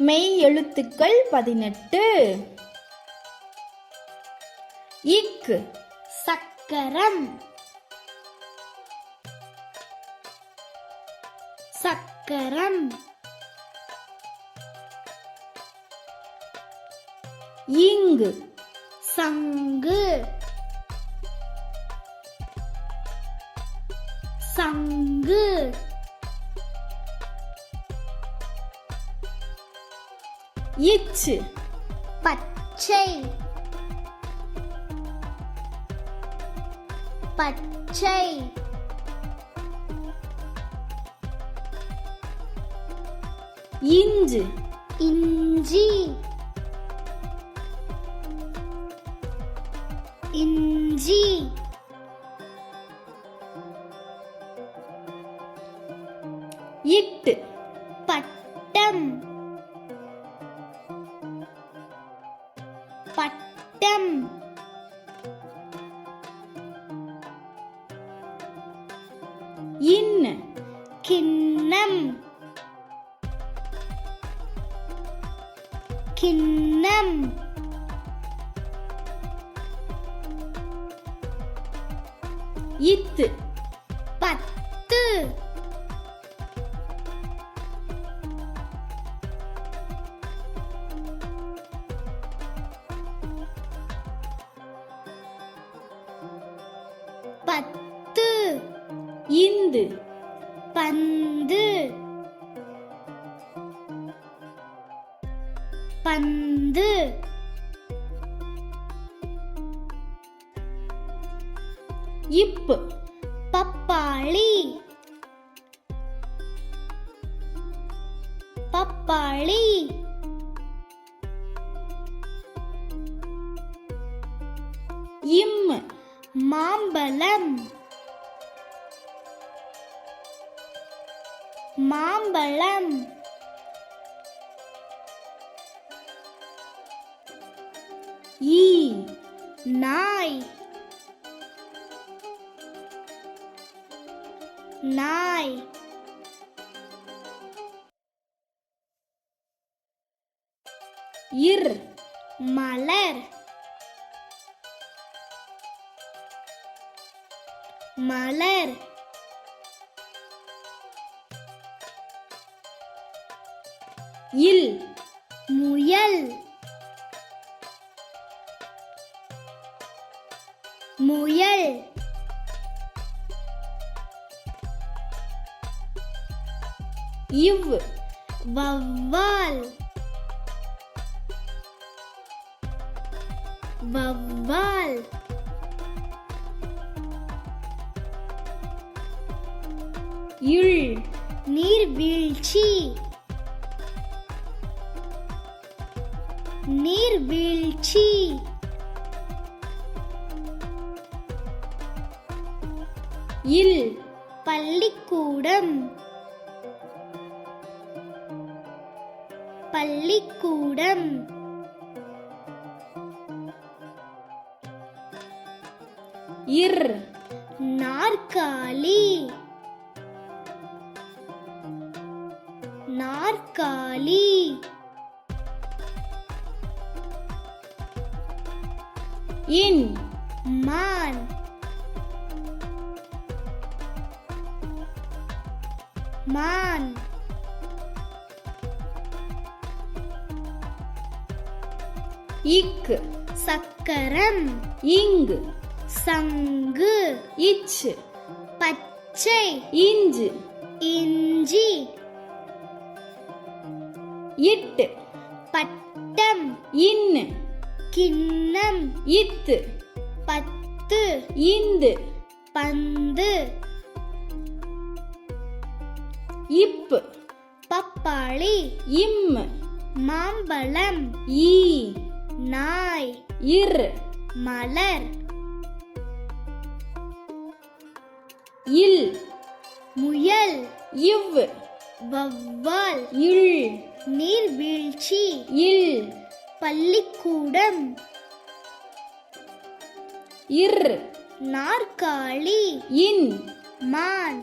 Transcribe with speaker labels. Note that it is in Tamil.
Speaker 1: மெய் எழுத்துக்கள் 18. இக்
Speaker 2: சக்கரம் சக்கரம்.
Speaker 1: இங்கு
Speaker 2: சங்கு சங்கு.
Speaker 1: இச்
Speaker 2: பச்சை பச்சை.
Speaker 1: இஞ்சு
Speaker 2: இஞ்சி இஞ்சி.
Speaker 1: இட்
Speaker 2: பட்டம் பட்டம்.
Speaker 1: இன்
Speaker 2: கிண்ணம் கிண்ணம்.
Speaker 1: இத்
Speaker 2: பத்து பத்து.
Speaker 1: இந்து
Speaker 2: பந்து பந்து.
Speaker 1: இப்
Speaker 2: பப்பாளி பப்பாளி.
Speaker 1: இம்
Speaker 2: மாம்பழம் மாம்பழம்.
Speaker 1: ஈ
Speaker 2: நாய் நாய்.
Speaker 1: இர்
Speaker 2: மலர் மலர்.
Speaker 1: இல்
Speaker 2: முயல் முயல்.
Speaker 1: இவ்
Speaker 2: வவ்வால் வவ்வால்.
Speaker 1: இல்
Speaker 2: நீர்வீழ்ச்சி நீர்வீழ்ச்சி.
Speaker 1: இல்
Speaker 2: பள்ளிக்கூடம் பள்ளிக்கூடம்.
Speaker 1: இர்
Speaker 2: நாற்காலி நாற்காலி.
Speaker 1: இன்
Speaker 2: மான் மான்.
Speaker 1: இக்
Speaker 2: சக்கரம்
Speaker 1: இங்கு
Speaker 2: சங்கு.
Speaker 1: இச்
Speaker 2: பச்சை
Speaker 1: இஞ்சு
Speaker 2: இஞ்சி.
Speaker 1: இட்
Speaker 2: பட்டம்
Speaker 1: இன்
Speaker 2: கிண்ணம்.
Speaker 1: இத்
Speaker 2: பத்து
Speaker 1: இந்து
Speaker 2: பந்து.
Speaker 1: இப்
Speaker 2: பப்பாளி
Speaker 1: இம்
Speaker 2: மாம்பழம்.
Speaker 1: ஈ
Speaker 2: நாய்
Speaker 1: இர்
Speaker 2: மலர்.
Speaker 1: இல்
Speaker 2: முயல்
Speaker 1: இவ்
Speaker 2: வவ்வால்.
Speaker 1: இல்
Speaker 2: நீர்வீழ்ச்சி
Speaker 1: இல்
Speaker 2: பள்ளிக்கூடம்.
Speaker 1: இர்
Speaker 2: நாற்காலி
Speaker 1: இன்
Speaker 2: மான்